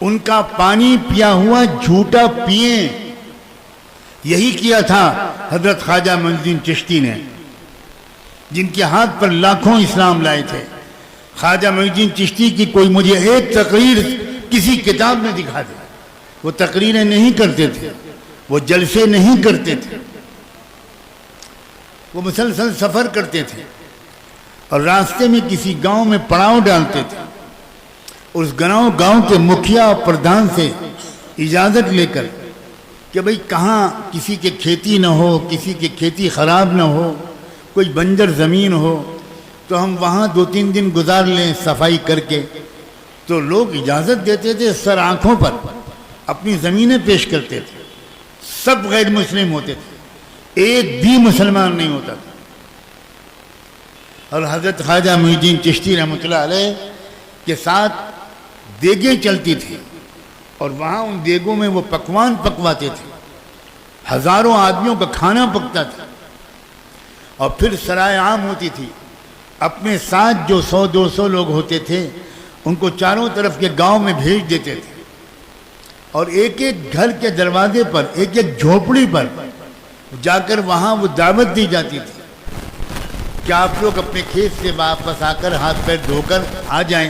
ان کا پانی پیا ہوا جھوٹا پئیں. یہی کیا تھا حضرت خواجہ معین الدین چشتی نے، جن کے ہاتھ پر لاکھوں اسلام لائے تھے. خواجہ معین الدین چشتی کی کوئی مجھے ایک تقریر کسی کتاب میں دکھا دے. وہ تقریریں نہیں کرتے تھے، وہ جلسے نہیں کرتے تھے، وہ مسلسل سفر کرتے تھے اور راستے میں کسی گاؤں میں پڑاؤ ڈالتے تھے. اس گاؤں کے مکھیا اور پردھان سے اجازت لے کر کہ بھئی کہاں کسی کے کھیتی نہ ہو، کسی کی کھیتی خراب نہ ہو، کوئی بنجر زمین ہو تو ہم وہاں 2-3 دن گزار لیں صفائی کر کے. تو لوگ اجازت دیتے تھے، سر آنکھوں پر اپنی زمینیں پیش کرتے تھے. سب غیر مسلم ہوتے تھے، ایک بھی مسلمان نہیں ہوتا تھا. اور حضرت خواجہ معین الدین چشتی رحمۃ اللہ علیہ کے ساتھ دیگیں چلتی تھی اور وہاں ان دیگوں میں وہ پکوان پکواتے تھے. ہزاروں آدمیوں کا کھانا پکتا تھا. اور پھر سرائے عام ہوتی تھی. اپنے ساتھ جو 100-200 لوگ ہوتے تھے ان کو چاروں طرف کے گاؤں میں بھیج دیتے تھے اور ایک ایک گھر کے دروازے پر، ایک ایک جھوپڑی پر جا کر وہاں وہ دعوت دی جاتی تھی کہ آپ لوگ اپنے کھیت سے واپس آ کر ہاتھ پیر دھو کر آ جائیں،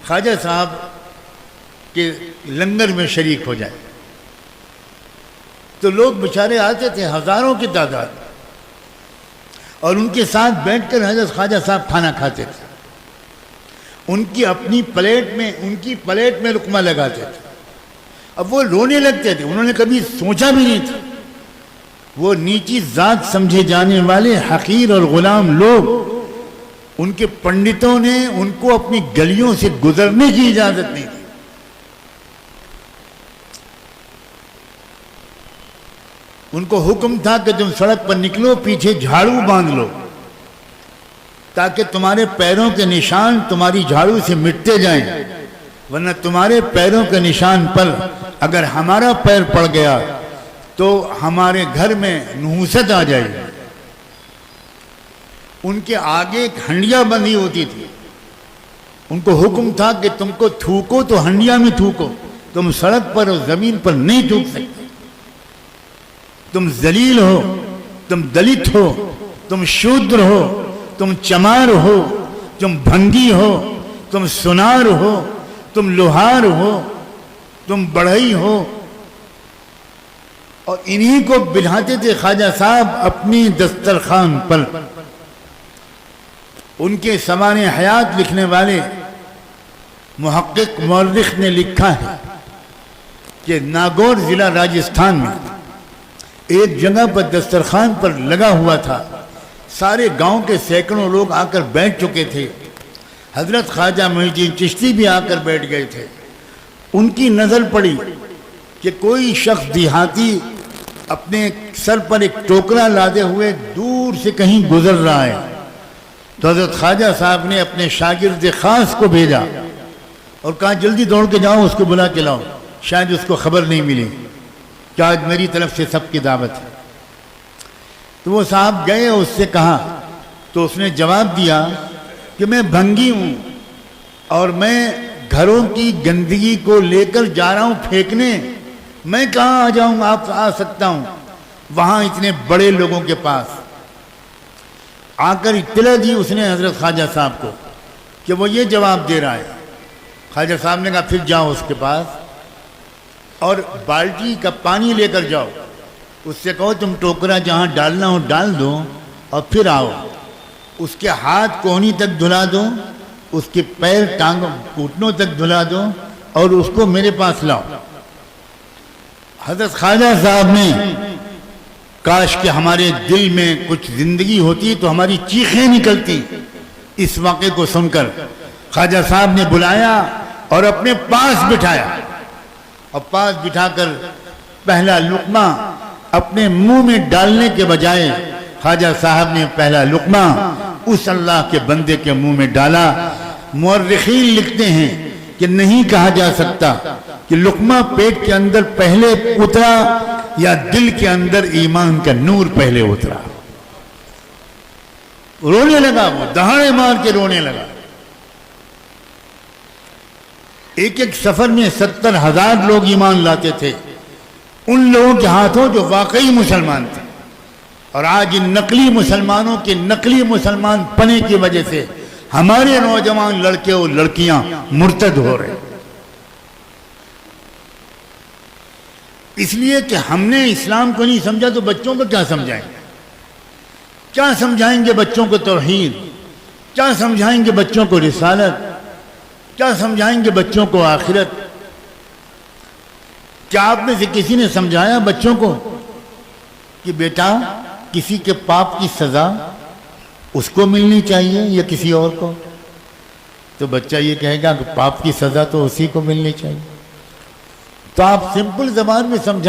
خواجہ صاحب کے لنگر میں شریک ہو جائیں. تو لوگ بیچارے آتے تھے ہزاروں کی تعداد، اور ان کے ساتھ بیٹھ کر حضرت خواجہ صاحب کھانا کھاتے تھے. ان کی اپنی پلیٹ میں لقمہ لگاتے تھے. اب وہ رونے لگتے تھے. انہوں نے کبھی سوچا بھی نہیں تھا. وہ نیچی ذات سمجھے جانے والے حقیر اور غلام لوگ، ان کے پنڈتوں نے ان کو اپنی گلیوں سے گزرنے کی اجازت نہیں دی. ان کو حکم تھا کہ تم سڑک پر نکلو، پیچھے جھاڑو باندھ لو تاکہ تمہارے پیروں کے نشان تمہاری جھاڑو سے مٹتے جائیں، ورنہ تمہارے پیروں کے نشان پر اگر ہمارا پیر پڑ گیا تو ہمارے گھر میں نحوست آ جائے گی. ان کے آگے ایک ہنڈیا بندھی ہوتی تھی. ان کو حکم تھا کہ تم کو تھوکو تو ہنڈیا میں تھوکو، تم سڑک پر اور زمین پر نہیں تھوک سکتے. تم ذلیل ہو، تم دلت ہو، تم شودر ہو، تم چمار ہو، تم بھنگی ہو، تم سنار ہو، تم لوہار ہو، تم بڑھئی ہو. اور انہی کو بٹھاتے تھے خواجہ صاحب اپنی دسترخوان پر. ان کے سوانح حیات لکھنے والے محقق مورخ نے لکھا ہے کہ ناگور ضلع راجستھان میں ایک جگہ پر دسترخوان پر لگا ہوا تھا. سارے گاؤں کے سینکڑوں لوگ آ کر بیٹھ چکے تھے. حضرت خواجہ معین الدین چشتی بھی آ کر بیٹھ گئے تھے. ان کی نظر پڑی کہ کوئی شخص دیہاتی اپنے سر پر ایک ٹوکرا لادے ہوئے دور سے کہیں گزر رہا ہے. تو حضرت خواجہ صاحب نے اپنے شاگرد خاص کو بھیجا اور کہا جلدی دوڑ کے جاؤ، اس کو بلا کے لاؤ، شاید اس کو خبر نہیں ملی کہ آج میری طرف سے سب کی دعوت ہے. تو وہ صاحب گئے، اس سے کہا تو اس نے جواب دیا کہ میں بھنگی ہوں اور میں گھروں کی گندگی کو لے کر جا رہا ہوں پھینکنے. میں کہاں آ جاؤں، آپ آ سکتا ہوں وہاں اتنے بڑے لوگوں کے پاس. آ کر اطلاع دی اس نے حضرت خواجہ صاحب کو کہ وہ یہ جواب دے رہا ہے. خواجہ صاحب نے کہا پھر جاؤ اس کے پاس اور بالٹی کا پانی لے کر جاؤ، اس سے کہو تم ٹوکرا جہاں ڈالنا ہو ڈال دو اور پھر آؤ. اس کے ہاتھ کونی تک دھلا دو، اس کے پیر ٹانگوں گھٹنوں تک دھلا دو اور اس کو میرے پاس لاؤ. حضرت خواجہ صاحب نے کاش کہ ہمارے دل میں کچھ زندگی ہوتی تو ہماری چیخیں نکلتی. اس واقعے کو سن کر خواجہ صاحب نے بلایا اور اپنے پاس بٹھایا اور پاس بٹھا کر پہلا لقمہ اپنے منہ میں ڈالنے کے بجائے خواجہ صاحب نے پہلا لقمہ اس اللہ کے بندے کے منہ میں ڈالا. مورخین لکھتے ہیں کہ نہیں کہا جا سکتا کہ لقمہ پیٹ کے اندر پہلے اترا یا دل کے اندر ایمان کا نور پہلے اترا. رونے لگا، وہ دہاڑے مار کے رونے لگا. ایک ایک سفر میں 70,000 لوگ ایمان لاتے تھے ان لوگوں کے ہاتھوں جو واقعی مسلمان تھے. اور آج ان نقلی مسلمانوں کے نقلی مسلمان پنے کی وجہ سے ہمارے نوجوان لڑکے اور لڑکیاں مرتد ہو رہے. اس لیے کہ ہم نے اسلام کو نہیں سمجھا تو بچوں کو کیا سمجھائیں گے؟ کیا سمجھائیں گے بچوں کو توحید؟ کیا سمجھائیں گے بچوں کو رسالت؟ کیا سمجھائیں گے بچوں کو آخرت؟ کیا آپ میں سے کسی نے سمجھایا بچوں کو کہ بیٹا کسی کے پاپ کی سزا اس کو ملنی چاہیے یا کسی اور کو؟ تو بچہ یہ کہے گا کہ پاپ کی سزا تو اسی کو ملنی چاہیے. تو آپ سمپل زبان میں سمجھا